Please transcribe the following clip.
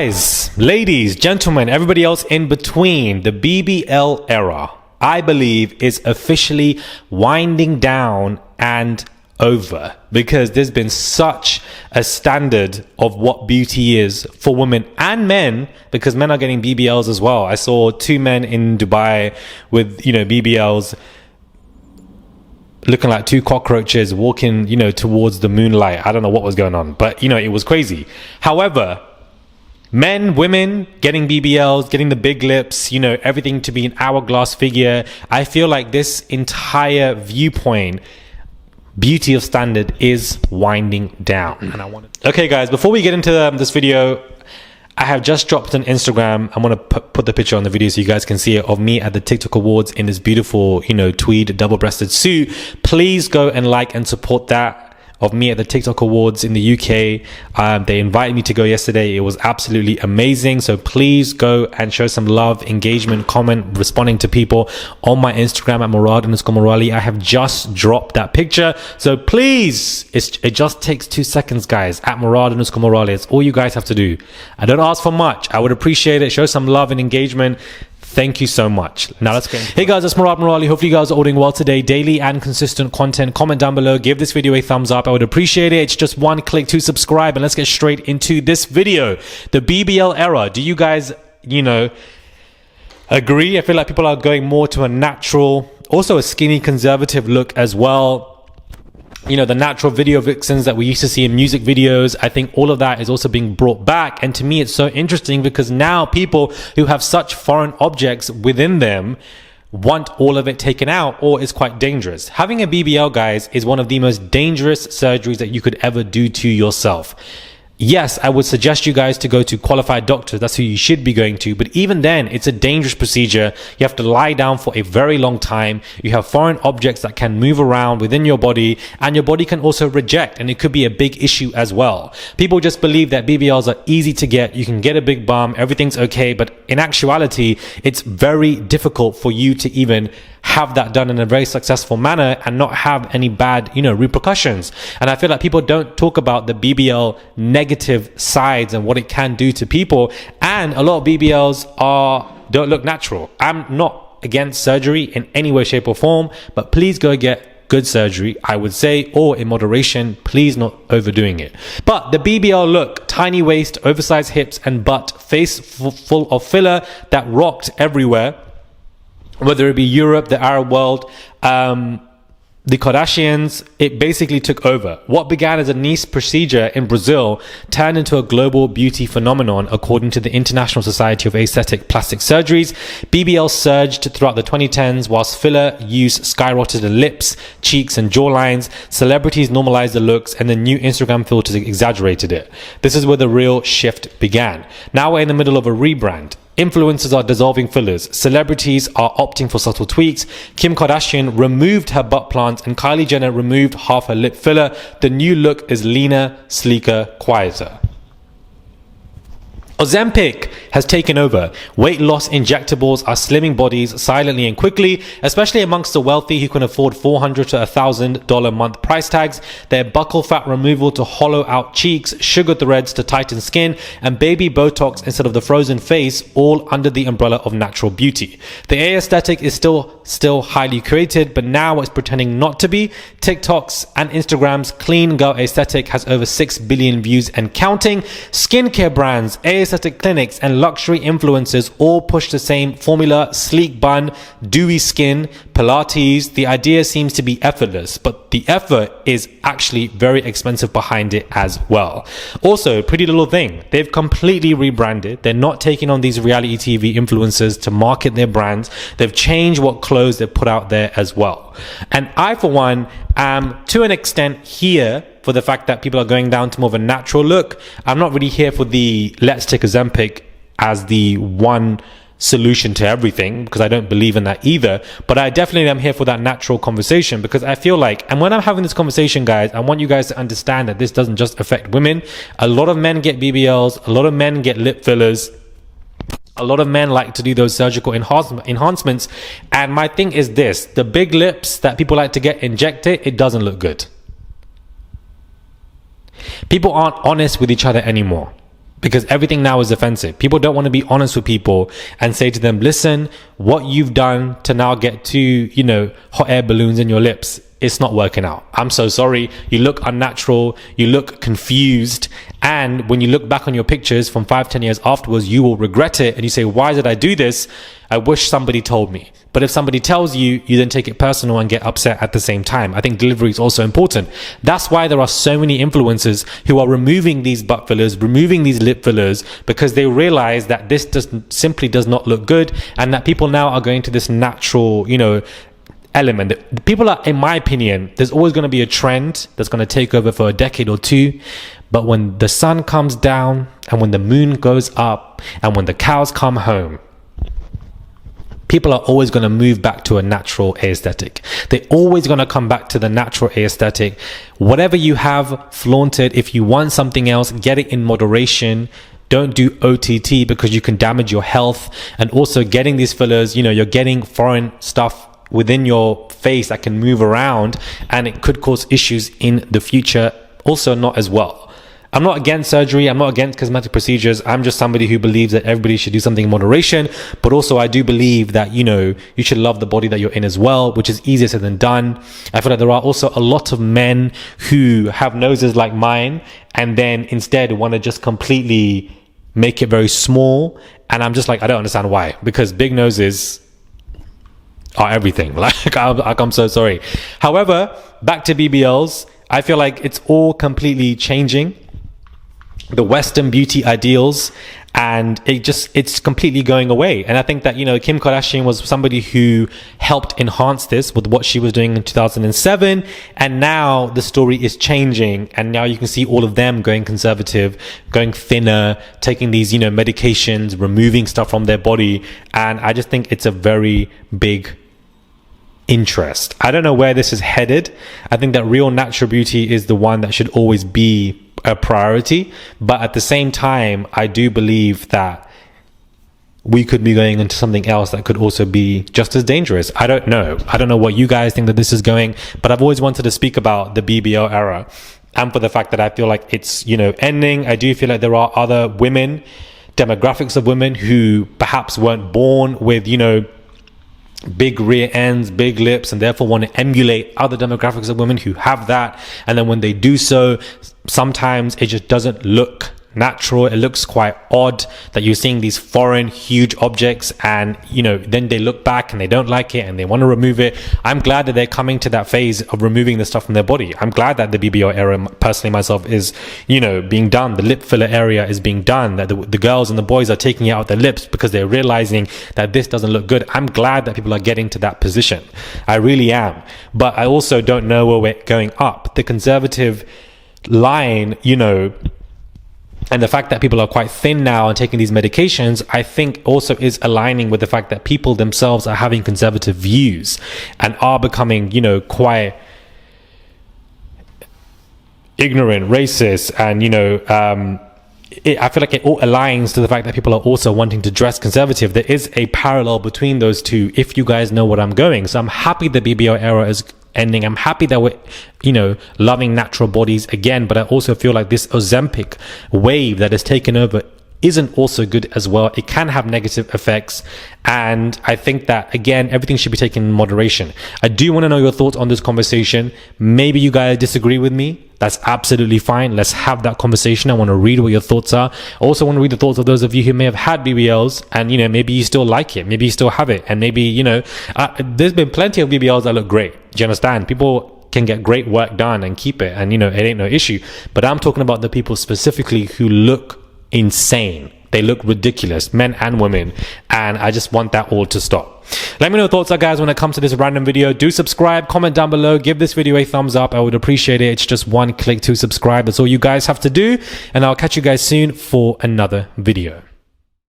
Guys, ladies, gentlemen, everybody else in between, the BBL era, I believe, is officially winding down and over, because there's been such a standard of what beauty is for women and men, because men are getting BBLs as well. I saw two men in Dubai with, BBLs looking like two cockroaches walking, towards the moonlight. I don't know what was going on, but, it was crazy. However, men, women getting BBLs, getting the big lips, everything to be an hourglass figure. I feel like this entire viewpoint, beauty of standard, is winding down. And okay, guys, before we get into this video, I have just dropped on Instagram. I'm going to put the picture on the video so you guys can see it, of me at the TikTok Awards in this beautiful, tweed double-breasted suit. Please go and like and support that. Of me at the TikTok Awards in the UK. They invited me to go yesterday. It was absolutely amazing. So please go and show some love, engagement, comment, responding to people on my Instagram at Murad_Morali. I have just dropped that picture. So please, it just takes 2 seconds, guys, at Murad_Morali. It's all you guys have to do. I don't ask for much. I would appreciate it. Show some love and engagement. Thank you so much. Now let's get into it. Hey guys, it's Murad Morali. Hopefully you guys are all doing well today. Daily and consistent content. Comment down below. Give this video a thumbs up. I would appreciate it. It's just one click to subscribe. And let's get straight into this video. The BBL era. Do you guys, agree? I feel like people are going more to a natural, also a skinny conservative look as well. The natural video vixens that we used to see in music videos. I think all of that is also being brought back. And to me, it's so interesting because now people who have such foreign objects within them want all of it taken out, or it's quite dangerous. Having a BBL, guys, is one of the most dangerous surgeries that you could ever do to yourself. Yes, I would suggest you guys to go to qualified doctors. That's who you should be going to. But even then, it's a dangerous procedure. You have to lie down for a very long time. You have foreign objects that can move around within your body, and your body can also reject, and it could be a big issue as well. People just believe that BBLs are easy to get. You can get a big bum, everything's okay. But in actuality, it's very difficult for you to even have that done in a very successful manner and not have any bad, repercussions. And I feel like people don't talk about the BBL negative sides and what it can do to people. And a lot of BBLs don't look natural. I'm not against surgery in any way, shape or form, but please go get good surgery, I would say, or in moderation, please not overdoing it. But the BBL look, tiny waist, oversized hips and butt, face full of filler that rocked everywhere, whether it be Europe, the Arab world, the Kardashians, it basically took over. What began as a niche procedure in Brazil turned into a global beauty phenomenon, according to the International Society of Aesthetic Plastic Surgeries. BBL surged throughout the 2010s, whilst filler use skyrocketed lips, cheeks, and jawlines. Celebrities normalized the looks, and the new Instagram filters exaggerated it. This is where the real shift began. Now we're in the middle of a rebrand. Influencers are dissolving fillers. Celebrities are opting for subtle tweaks. Kim Kardashian removed her butt plant and Kylie Jenner removed half her lip filler. The new look is leaner, sleeker, quieter. Ozempic has taken over. Weight loss injectables are slimming bodies silently and quickly, especially amongst the wealthy who can afford $400 to $1,000 a month price tags. Their buccal fat removal to hollow out cheeks, sugar threads to tighten skin, and baby Botox instead of the frozen face, all under the umbrella of natural beauty. The aesthetic is still highly curated, but now it's pretending not to be. TikTok's and Instagram's clean girl aesthetic has over 6 billion views and counting. Skincare brands, aesthetic clinics, and luxury influencers all push the same formula: sleek bun, dewy skin, Pilates. The idea seems to be effortless, but the effort is actually very expensive behind it as well. Also, Pretty Little Thing, they've completely rebranded. They're not taking on these reality TV influencers to market their brands. They've changed what clothes they put out there as well. And I, for one, am to an extent here for the fact that people are going down to more of a natural look. I'm not really here for the let's take Ozempic as the one solution to everything, because I don't believe in that either. But I definitely am here for that natural conversation, because I feel like, and when I'm having this conversation, guys, I want you guys to understand that this doesn't just affect women. A lot of men get BBLs, a lot of men get lip fillers, a lot of men like to do those surgical enhancements. And my thing is this: the big lips that people like to get injected, it doesn't look good. People aren't honest with each other anymore. because everything now is offensive. People don't want to be honest with people and say to them, listen, what you've done to now get two, hot air balloons in your lips, it's not working out. I'm so sorry. You look unnatural. You look confused. And when you look back on your pictures from 5-10 years afterwards, you will regret it. And you say, why did I do this? I wish somebody told me. But if somebody tells you, you then take it personal and get upset at the same time. I think delivery is also important. That's why there are so many influencers who are removing these butt fillers, removing these lip fillers, because they realize that this simply does not look good, and that people now are going to this natural, element. People are, in my opinion, there's always going to be a trend that's going to take over for a decade or two. But when the sun comes down and when the moon goes up and when the cows come home, people are always going to move back to a natural aesthetic. They're always going to come back to the natural aesthetic. Whatever you have, flaunt it. If you want something else, get it in moderation. Don't do OTT because you can damage your health. And also getting these fillers, you're getting foreign stuff within your face that can move around, and it could cause issues in the future. Also not as well. I'm not against surgery. I'm not against cosmetic procedures. I'm just somebody who believes that everybody should do something in moderation. But also I do believe that, you should love the body that you're in as well, which is easier said than done. I feel like there are also a lot of men who have noses like mine and then instead want to just completely make it very small. And I'm just like, I don't understand why, because big noses are everything. I'm so sorry. However, back to BBLs, I feel like it's all completely changing the Western beauty ideals, and it's completely going away. And I think that, Kim Kardashian was somebody who helped enhance this with what she was doing in 2007. And now the story is changing. And now you can see all of them going conservative, going thinner, taking these, medications, removing stuff from their body. And I just think it's a very big interest. I don't know where this is headed. I think that real natural beauty is the one that should always be a priority, but at the same time I do believe that we could be going into something else that could also be just as dangerous. I don't know what you guys think that this is going, but I've always wanted to speak about the BBL era, and for the fact that I feel like it's ending. I do feel like there are other demographics of women who perhaps weren't born with big rear ends, big lips, and therefore want to emulate other demographics of women who have that. And then when they do so, sometimes it just doesn't look natural. It looks quite odd that you're seeing these foreign huge objects, and then they look back and they don't like it and they want to remove it. I'm glad that they're coming to that phase of removing the stuff from their body. I'm glad that the BBL era, personally myself, is being done. The lip filler area is being done, that the girls and the boys are taking it out their lips because they're realizing that this doesn't look good. I'm glad that people are getting to that position. I really am. But I also don't know where we're going up. The conservative line, and the fact that people are quite thin now and taking these medications, I think also is aligning with the fact that people themselves are having conservative views and are becoming, quite ignorant, racist, and, I feel like it all aligns to the fact that people are also wanting to dress conservative. There is a parallel between those two, if you guys know what I'm going. So I'm happy the BBL era is ending. I'm happy that we're loving natural bodies again, but I also feel like this Ozempic wave that has taken over isn't also good as well. It can have negative effects, and I think that again everything should be taken in moderation. I do want to know your thoughts on this conversation. Maybe you guys disagree with me. That's absolutely fine. Let's have that conversation. I want to read what your thoughts are. I also want to read the thoughts of those of you who may have had BBLs and maybe you still like it, maybe you still have it, and maybe there's been plenty of BBLs that look great. Do you understand? People can get great work done and keep it, and it ain't no issue. But I'm talking about the people specifically who look insane. They look ridiculous, men and women, and I just want that all to stop. Let me know your thoughts, guys, when it comes to this random video. Do subscribe, comment down below, give this video a thumbs up. I would appreciate it. It's just one click to subscribe. That's all you guys have to do, and I'll catch you guys soon for another video.